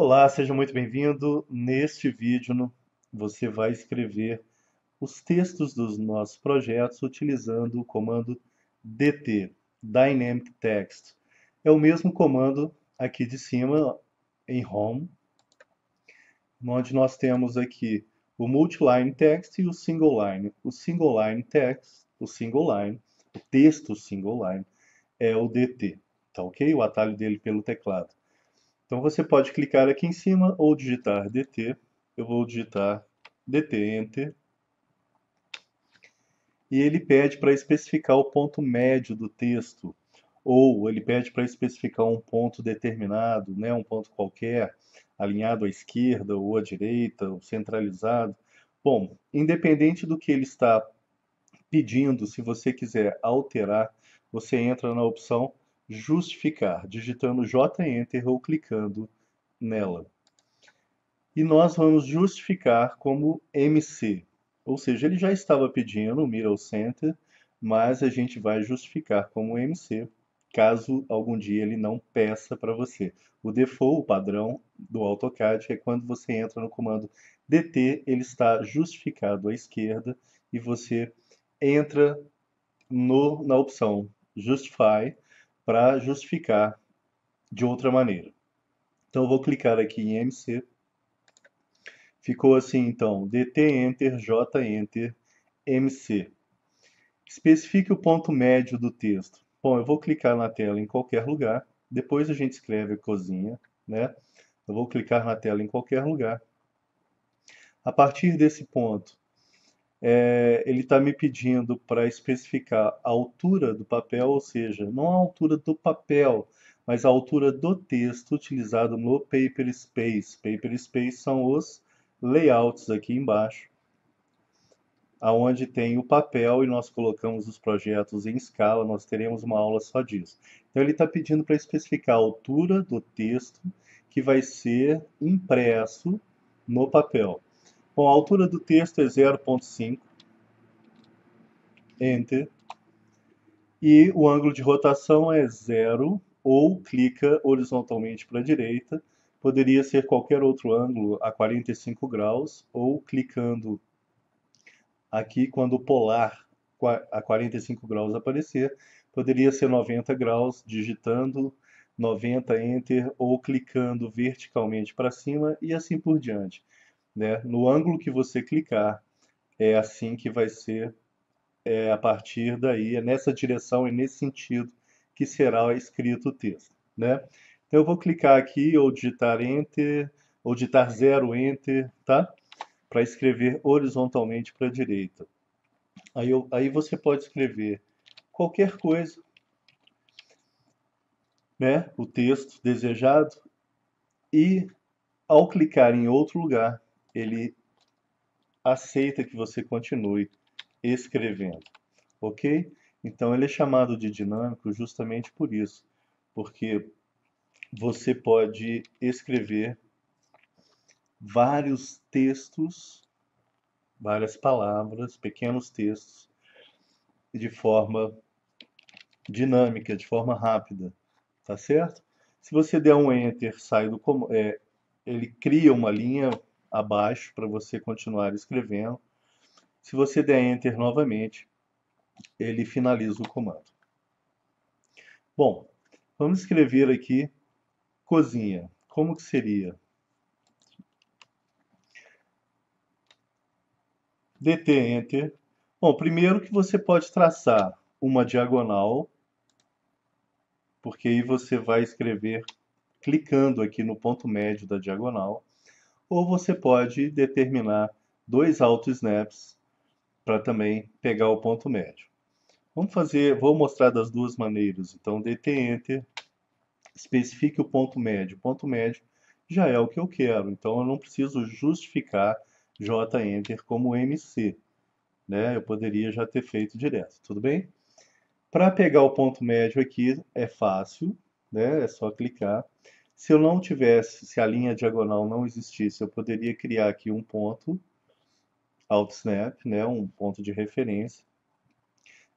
Olá, seja muito bem-vindo. Neste vídeo, você vai escrever os textos dos nossos projetos utilizando o comando DT, Dynamic Text. É o mesmo comando aqui de cima em Home, onde nós temos aqui o Multiline Text e o Single Line. O Single Line Text, o texto Single Line é o DT, tá ok? O atalho dele pelo teclado. Então você pode clicar aqui em cima ou digitar DT. Eu vou digitar DT Enter e ele pede para especificar o ponto médio do texto, ou ele pede para especificar um ponto determinado, né, um ponto qualquer, alinhado à esquerda ou à direita, ou centralizado. Bom, independente do que ele está pedindo, se você quiser alterar, você entra na opção justificar, digitando J Enter ou clicando nela. E nós vamos justificar como MC. Ou seja, ele já estava pedindo o Middle Center, mas a gente vai justificar como MC, caso algum dia ele não peça para você. O default, o padrão do AutoCAD, é quando você entra no comando DT, ele está justificado à esquerda e você entra na opção Justify para justificar de outra maneira. Então eu vou clicar aqui em MC. Ficou assim então, DT Enter, J Enter, MC. Especifique o ponto médio do texto. Bom, eu vou clicar na tela em qualquer lugar, depois a gente escreve cozinha, né? Eu vou clicar na tela em qualquer lugar. A partir desse ponto, ele está me pedindo para especificar a altura do papel, ou seja, não a altura do papel, mas a altura do texto utilizado no Paper Space. Paper Space são os layouts aqui embaixo, aonde tem o papel e nós colocamos os projetos em escala, nós teremos uma aula só disso. Então ele está pedindo para especificar a altura do texto que vai ser impresso no papel. Bom, a altura do texto é 0,5, Enter, e o ângulo de rotação é 0, ou clica horizontalmente para a direita, poderia ser qualquer outro ângulo a 45 graus, ou clicando aqui, quando o polar a 45 graus aparecer, poderia ser 90 graus, digitando 90 Enter ou clicando verticalmente para cima e assim por diante, né? No ângulo que você clicar, é assim que vai ser, a partir daí, é nessa direção e nesse sentido que será escrito o texto, né? Então eu vou clicar aqui ou digitar Enter, ou digitar 0 Enter, tá? Para escrever horizontalmente para a direita. Aí você pode escrever qualquer coisa, né? O texto desejado, e ao clicar em outro lugar, ele aceita que você continue escrevendo, ok? Então ele é chamado de dinâmico justamente por isso, porque você pode escrever vários textos, várias palavras, pequenos textos, de forma dinâmica, de forma rápida, tá certo? Se você der um Enter, ele cria uma linha abaixo para você continuar escrevendo. Se você der Enter novamente, ele finaliza o comando. Bom, vamos escrever aqui cozinha. Como que seria? DT Enter. Bom, primeiro que você pode traçar uma diagonal, porque aí você vai escrever clicando aqui no ponto médio da diagonal, ou você pode determinar dois auto snaps para também pegar o ponto médio. Vou mostrar das duas maneiras. Então, DT Enter, especifique o ponto médio. O ponto médio já é o que eu quero, então eu não preciso justificar J Enter como MC, né? Eu poderia já ter feito direto, tudo bem? Para pegar o ponto médio aqui é fácil, né? É só clicar. Se eu não tivesse, se a linha diagonal não existisse, eu poderia criar aqui um ponto, Alt Snap, né? Um ponto de referência.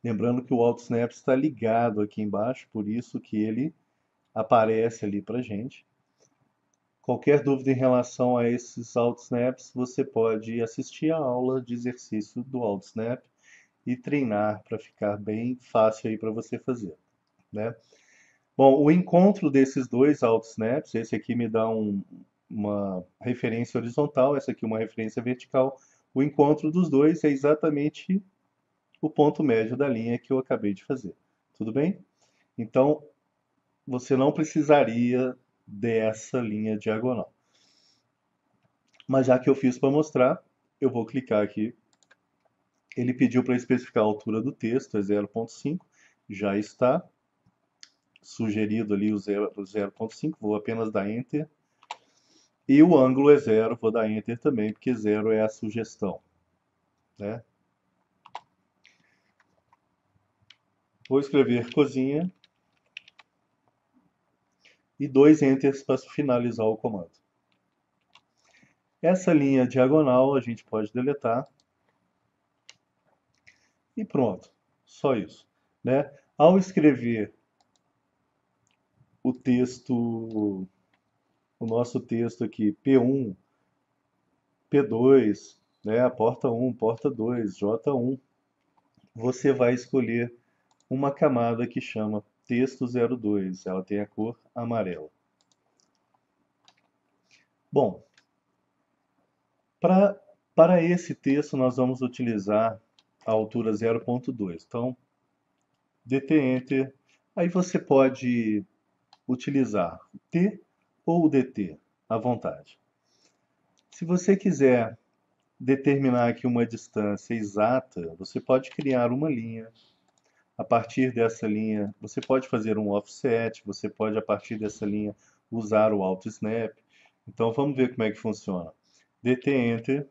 Lembrando que o Alt Snap está ligado aqui embaixo, por isso que ele aparece ali para gente. Qualquer dúvida em relação a esses AutoSnaps, você pode assistir a aula de exercício do AutoSnap e treinar para ficar bem fácil aí para você fazer, né? Bom, o encontro desses dois AutoSnaps, esse aqui me dá uma referência horizontal, essa aqui uma referência vertical. O encontro dos dois é exatamente o ponto médio da linha que eu acabei de fazer. Tudo bem? Então, você não precisaria dessa linha diagonal. Mas já que eu fiz para mostrar, eu vou clicar aqui. Ele pediu para especificar a altura do texto, é 0,5, já está sugerido ali o 0,5, vou apenas dar Enter. E o ângulo é 0, vou dar Enter também, porque 0 é a sugestão, né? Vou escrever cozinha e 2 Enters para finalizar o comando. Essa linha diagonal a gente pode deletar e pronto, só isso, né? Ao escrever o texto, o nosso texto aqui, P1, P2, né, porta 1, porta 2, J1, você vai escolher uma camada que chama texto 02, ela tem a cor amarela. Bom, para esse texto nós vamos utilizar a altura 0.2. Então, DT Enter, aí você pode utilizar T ou DT, à vontade. Se você quiser determinar aqui uma distância exata, você pode criar uma linha. A partir dessa linha, você pode fazer um offset, você pode, a partir dessa linha, usar o AutoSnap. Então, vamos ver como é que funciona. DT Enter,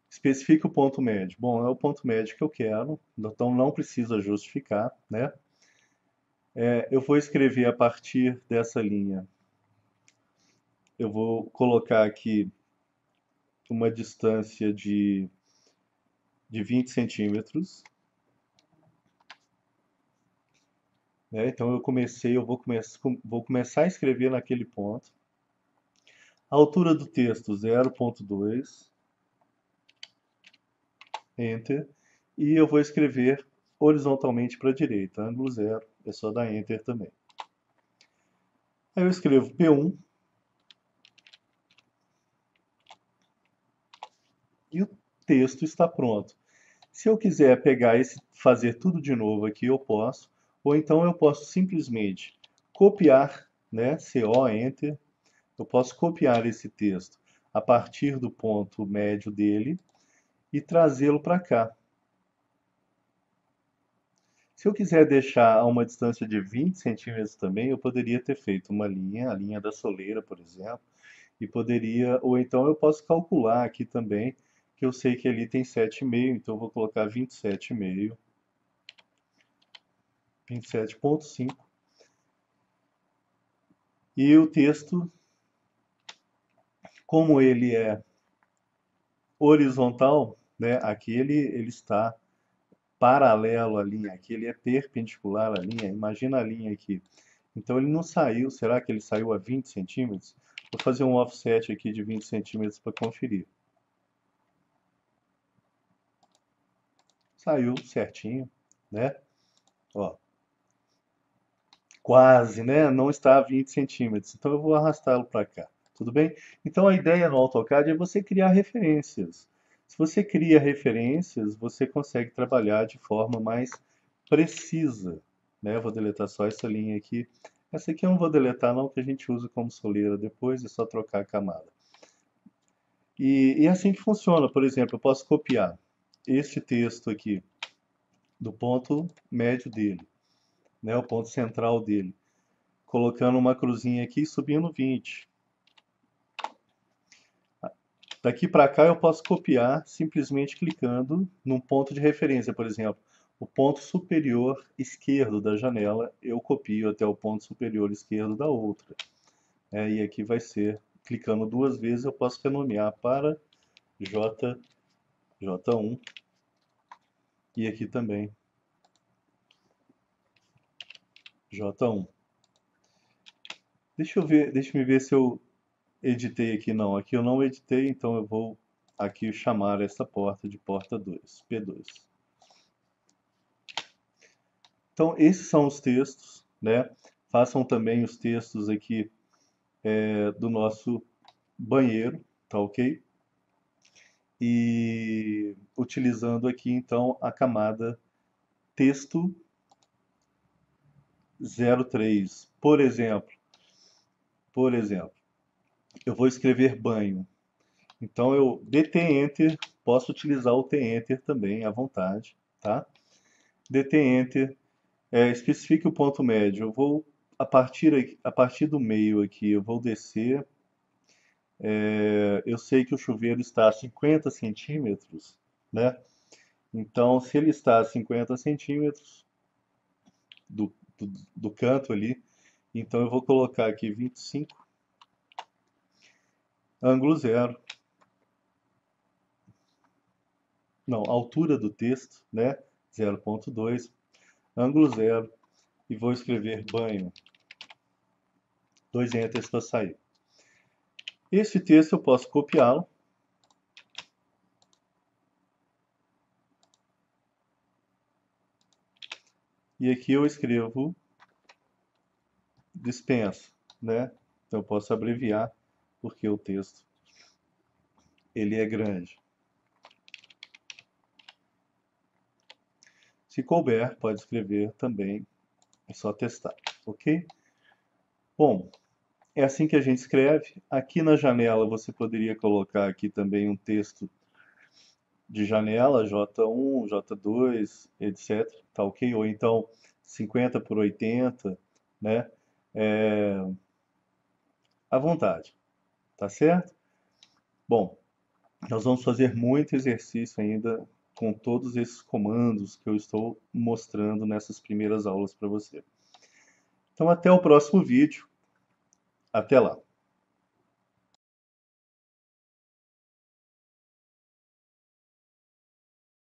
especifique o ponto médio. Bom, é o ponto médio que eu quero, então não precisa justificar, né? Eu vou escrever a partir dessa linha. Eu vou colocar aqui uma distância de 20 centímetros. Né? Então vou começar a escrever naquele ponto. A altura do texto 0.2, Enter, e eu vou escrever horizontalmente para a direita, ângulo 0, é só dar Enter também. Aí eu escrevo P1 e o texto está pronto. Se eu quiser pegar esse, fazer tudo de novo aqui, eu posso, ou então eu posso simplesmente copiar, né, CO, Enter, eu posso copiar esse texto a partir do ponto médio dele e trazê-lo para cá. Se eu quiser deixar a uma distância de 20 centímetros também, eu poderia ter feito uma linha, a linha da soleira, por exemplo, e poderia, ou então eu posso calcular aqui também, que eu sei que ali tem 7,5, então eu vou colocar 27,5, 27,5. E o texto, como ele é horizontal, né, aqui ele está paralelo à linha, aqui ele é perpendicular à linha, imagina a linha aqui. Então ele não saiu, será que ele saiu a 20 centímetros? Vou fazer um offset aqui de 20 centímetros para conferir. Saiu certinho, né? Ó, quase, né? Não está a 20 centímetros. Então eu vou arrastá-lo para cá. Tudo bem? Então a ideia no AutoCAD é você criar referências. Se você cria referências, você consegue trabalhar de forma mais precisa, né? Eu vou deletar só essa linha aqui. Essa aqui eu não vou deletar não, que a gente usa como soleira depois, é só trocar a camada. E é assim que funciona. Por exemplo, eu posso copiar este texto aqui do ponto médio dele, né? O ponto central dele, colocando uma cruzinha aqui e subindo 20. Daqui para cá eu posso copiar simplesmente clicando num ponto de referência, por exemplo, o ponto superior esquerdo da janela, eu copio até o ponto superior esquerdo da outra. E aqui vai ser, clicando duas vezes, eu posso renomear para J1 e aqui também J1. Deixa eu ver se eu editei aqui. Não, aqui eu não editei, então eu vou aqui chamar essa porta de porta 2, P2. Então, esses são os textos, né? Façam também os textos aqui do nosso banheiro, tá ok? E utilizando aqui então a camada texto 03. Por exemplo, eu vou escrever banho. Então eu DT Enter, posso utilizar o T Enter também à vontade, tá? DT Enter, especifique o ponto médio. Eu vou a partir do meio aqui, eu vou descer. Eu sei que o chuveiro está a 50 centímetros, né? Então, se ele está a 50 centímetros do canto ali, então eu vou colocar aqui 25, ângulo zero, não, altura do texto, né? 0,2, ângulo zero, e vou escrever banho, dois enters para sair. Esse texto eu posso copiá-lo e aqui eu escrevo dispensa, né? Então eu posso abreviar porque o texto ele é grande. Se couber, pode escrever também, é só testar, ok? Bom, é assim que a gente escreve. Aqui na janela você poderia colocar aqui também um texto de janela, J1, J2, etc. Tá ok? Ou então 50 por 80, né? É, à vontade, tá certo? Bom, nós vamos fazer muito exercício ainda com todos esses comandos que eu estou mostrando nessas primeiras aulas para você. Então, até o próximo vídeo. Até lá!